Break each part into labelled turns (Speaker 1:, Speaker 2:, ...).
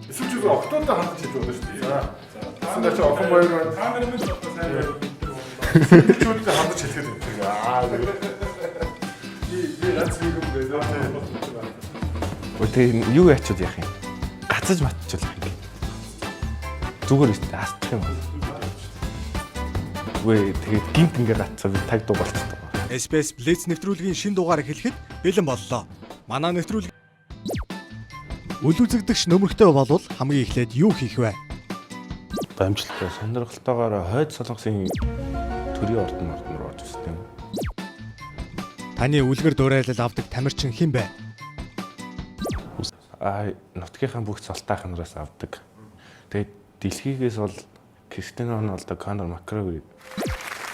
Speaker 1: Эсвэл ч октодтой хандж хийж болно шүү дээ. За чи охин баяр байна. Та нар минь одоо сайн байна. Чүүдтэй хандж хэлэхэд байна. Би нацгийг юм байна.
Speaker 2: Өтөө юу ячууд яах юм? Гацаж матчихвал яах юм? Зүгээр ихтэй асчих юм байна. Үгүй тэгээд гинт ингээ гацаа би таг дуу болчихсон.
Speaker 3: SBS Blitz нэвтрүүлгийн шин дугаар эхлэхэд бэлэн боллоо. Манай нэвтрүүлэг үл үзэгдэгч нөмөрхтэй болвол хамгийн эхлээд юу хийх вэ?
Speaker 2: Амжилттай сонирхолтойгоор хойд солонгосын төрийн ордон руу орж ирсэн юм.
Speaker 3: Таны үлгэр дуурайлал авдаг тамирчин хэн бэ?
Speaker 2: Нутгийнхаа бүх цолтойх нараас авдаг. Тэгээд дэлхийгээс бол Кристиано Роналдо, Конор Макгрегор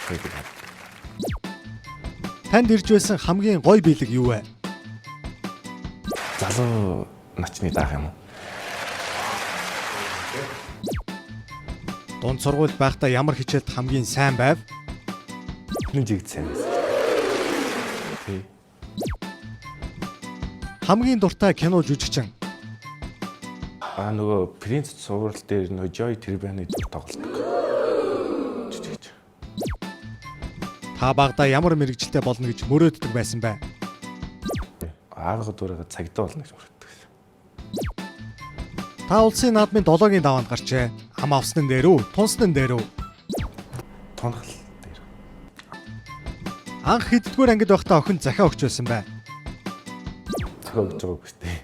Speaker 2: гэдэг.
Speaker 3: Танд ирж байсан хамгийн гоё биелэг юу вэ?
Speaker 2: Залуу начны даах юм уу?
Speaker 3: Дунд сургуульд байхдаа ямар хичээлд хамгийн сайн байв?
Speaker 2: Нэг жигд сайн байсан. Тий.
Speaker 3: Хамгийн дуртай кино жүжигчин?
Speaker 2: Нөгөө принц цуврал дээр нөгөө Joy Tribbiani дүр тоглодог. Жижигч.
Speaker 3: Та багада ямар мэрэгжилтэй болно гэж мөрөөддөг байсан бэ?
Speaker 2: Аарга дураа цагдаа болно гэж мөрөддөг.
Speaker 3: Та улсын наадмын 7-гийн даваанд гарчээ. Ам авсны дээр үү? Тунсны дээр үү?
Speaker 2: Тонхол дээр.
Speaker 3: Анх хэддүгээр ангид байхдаа охин захиа өгч байсан бай.
Speaker 2: Захиа өгч байгаагүй шүү дээ.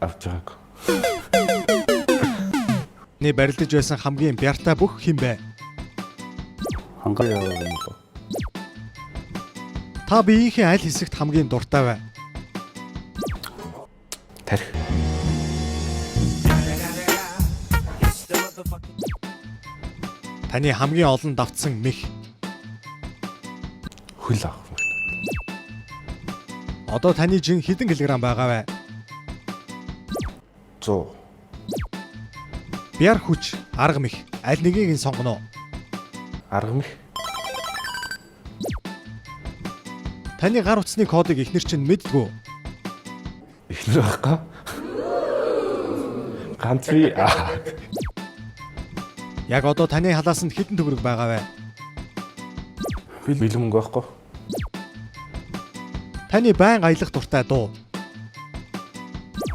Speaker 2: Авч байгаагүй.
Speaker 3: Ни барилдаж байсан хамгийн бяртай бүх хэн бэ?
Speaker 2: Хангай яваа юм бол.
Speaker 3: Та биеийнхээ аль хэсэгт хамгийн дуртай вэ?
Speaker 2: Тарих.
Speaker 3: Таны хамгийн олон давтсан мэх?
Speaker 2: Хөл авах юм.
Speaker 3: Одоо таны жин хэдэн килограмм байгаа вэ?
Speaker 2: 100.
Speaker 3: Бяр хүч, арга мэх аль нэгийг нь сонгоно уу?
Speaker 2: Арга мэх.
Speaker 3: Таны гар утасны кодыг эхнэр чинь мэддэггүй.
Speaker 2: Эхнэр байхгүй. Ганц би
Speaker 3: Яг одоо таны халаасанд хэдэн төгрөг байгаа вэ?
Speaker 2: би бэлэн мөнгө байхгүй.
Speaker 3: Таны байн аялах дуртай дуу?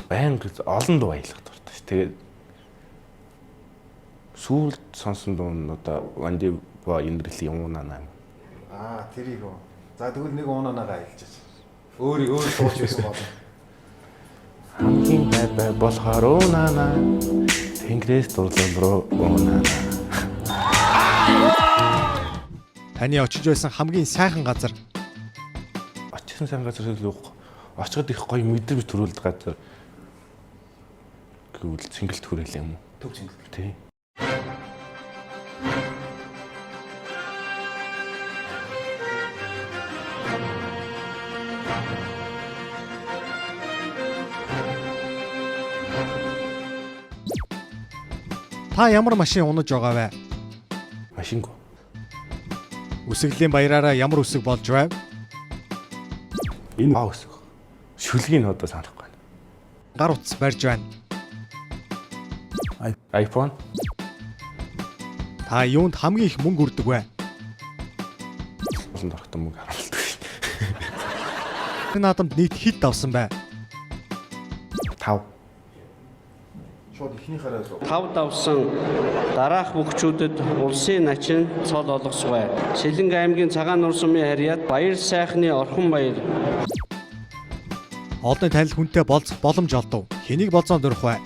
Speaker 2: Байнга олон дуу аялах дуртай ш. Тэгээд сүүлд сонсон дуу нь одоо Ванди ба Индрили уунаа.
Speaker 4: Тэрийг үү. За тэгвэл нэг уунаагаа аялж. Өөр сууч байсан болно.
Speaker 2: Хамгийн бай болохоор уунаа. Тэнгэрээс дурлал руу уунаа.
Speaker 3: Таны очиж байсан хамгийн сайхан газар?
Speaker 2: Очсон сайн газар хэлээ. Очиход их гоё мэдрэмж төрүүлдэг газар. Гэвэл цэнгэлт хүрээлээ юм уу?
Speaker 4: Төв цэнгэл.
Speaker 2: Тий.
Speaker 3: Та ямар машин унаж байгаа вэ?
Speaker 2: Машингүй.
Speaker 3: Үсгэлийн баяраараа ямар үсэг болж байв?
Speaker 2: Энэ үсэг. Шүлгийг нь одоо санахгүй байна.
Speaker 3: Гар утас барьж байна.
Speaker 2: iPhone.
Speaker 3: Та юунд хамгийн их мөнгө өрдөг вэ?
Speaker 2: Олон дорхтой мөнгө харуулдаг.
Speaker 3: Энэ наадамд нийт хэд давсан бэ?
Speaker 2: 5.
Speaker 4: Шууд ихнийхээрээ суу.
Speaker 5: 5 давсан дараах бүхчүүдэд улсын начин цол олгосгой. Сэлэнг аймгийн цагаан нур сумын харьяат Баяр сайхны Орхон баяр.
Speaker 3: Олонний танил хүнтэй болцох боломж олдов. Хэнийг болзон дөрөх вэ?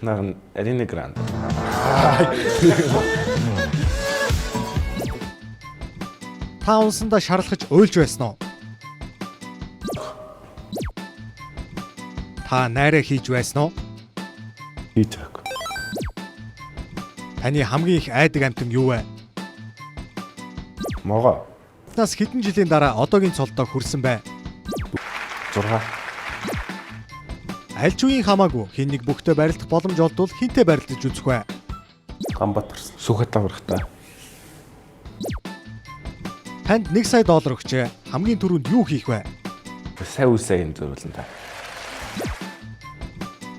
Speaker 2: Наа Арина Гранд.
Speaker 3: Та унсандаа шарлахж уйлж байсан уу? Та найраа хийж байсан уу?
Speaker 2: Хийж байгаагүй.
Speaker 3: Таны хамгийн их айдаг амьтан юу вэ?
Speaker 2: Могоо.
Speaker 3: Нас хэдэн жилийн дараа одоогийн цолдоо хүрсэн бэ?
Speaker 2: 6.
Speaker 3: Аль ч үеийн хамаагүй хэн нэг бүхтэй барилдах боломж олдвол хинтээ барилдаж үзэх вэ?
Speaker 2: Гамбатар. Сүхэтэ аврахтаа.
Speaker 3: Танд $1 сая өгчээ. Хамгийн түрүүнд юу хийх вэ?
Speaker 2: Сайн үсээ энэ зөвлөн та.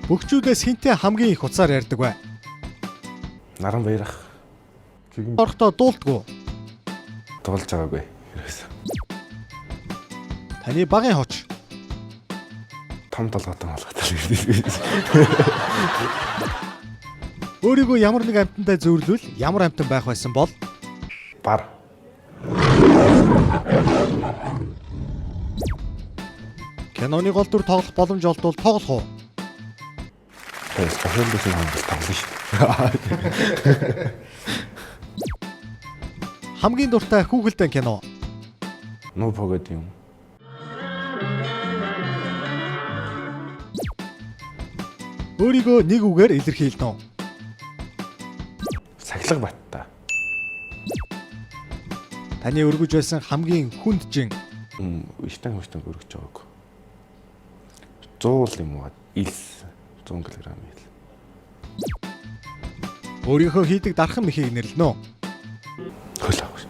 Speaker 3: Бөхчүүдээс хинтээ хамгийн их уцаар ярьдаг вэ?
Speaker 2: Наран баярах.
Speaker 3: Орохдоо дуулдаггүй.
Speaker 2: Дуулж байгаагүй. Ерөөсөө.
Speaker 3: Таны багын хоч.
Speaker 2: Том толгойтой болготой.
Speaker 3: Өөрийгөө ямар нэг амьтантай зөвлөвөл ямар амьтан байх байсан бол
Speaker 2: Бар.
Speaker 3: киноны гол дүр тоглох боломж олдвол тоглох уу?
Speaker 2: Тэгээд профессионал хангал тоглоно шүү.
Speaker 3: Хамгийн дуртай хүүхэлдэйн кино.
Speaker 2: Нуу погод юм.
Speaker 3: Өөрийгөө нэг үгээр илэрхийлнэ үү?
Speaker 2: Сахилга баттай.
Speaker 3: Таны өргөж байсан хамгийн хүнд жин.
Speaker 2: Иштан өргөж байгаагүй. 100 юм уу? Илс 100 кг ил.
Speaker 3: Өөрийнхөө хийдэг дархан мэхийг нэрлэнэ үү?
Speaker 2: Хөл авах.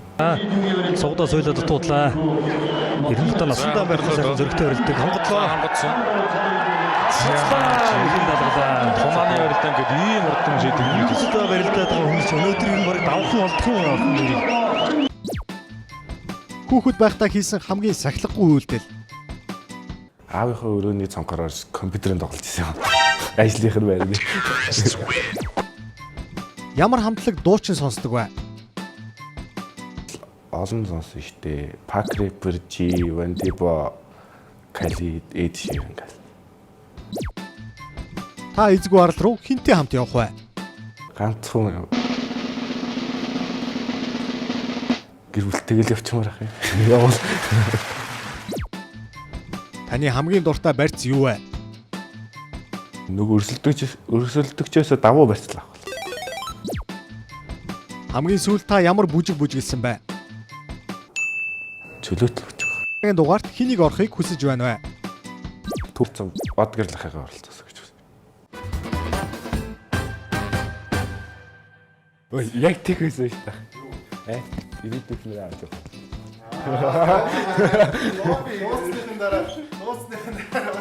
Speaker 6: Сугдаа сойлоод дутуудлаа. 90 насндаа байхад сайхан зөрөгтэй өрөлдөг. Хонгодлоо. Ихэн даалгалаа. Томаны өрөлдөөн гээд ийм урдан шийдэг юм. Өдөртөө барилдаад байгаа хүмүүс өнөөдөр энэ бараг давхан олдох юм.
Speaker 3: Хүүхэд байхдаа хийсэн хамгийн сахилгагүй үйлдэл.
Speaker 2: Аавынхаа өрөөний цонхороор компьютерын тоглож ирсэн юм. Ажлынх нь байрны.
Speaker 3: Ямар хамтлаг дуучин сонсдог вэ?
Speaker 2: Олон сонсон штэ. Park Rapper, G, Vandibo, Khalid, Ed Sheeran гэх.
Speaker 3: Та эзгүй арал руу хинтээ хамт явах вэ?
Speaker 2: Ганцхан гэр бүлтэйгэл явчмаар ах юм. Явал.
Speaker 3: Таны хамгийн дуртай барьц юу вэ?
Speaker 2: Нөгөө өрсөлдөгчөөсөө давуу барьцлаа.
Speaker 3: Хамгийн сүүлд та ямар бүжиг бүжгэлсэн бэ?
Speaker 2: Чөлөөтөл өгч байгаа.
Speaker 3: Энэ дугаарт хэнийг орохыг хүсэж байна вэ?
Speaker 2: Түр цав Одгарлахыгаа оролцоосоо гэж байна. Ой, яг тэг байсан шүү дээ. Ирээдүйд нэр авч явах.
Speaker 4: Нууцныхын дараа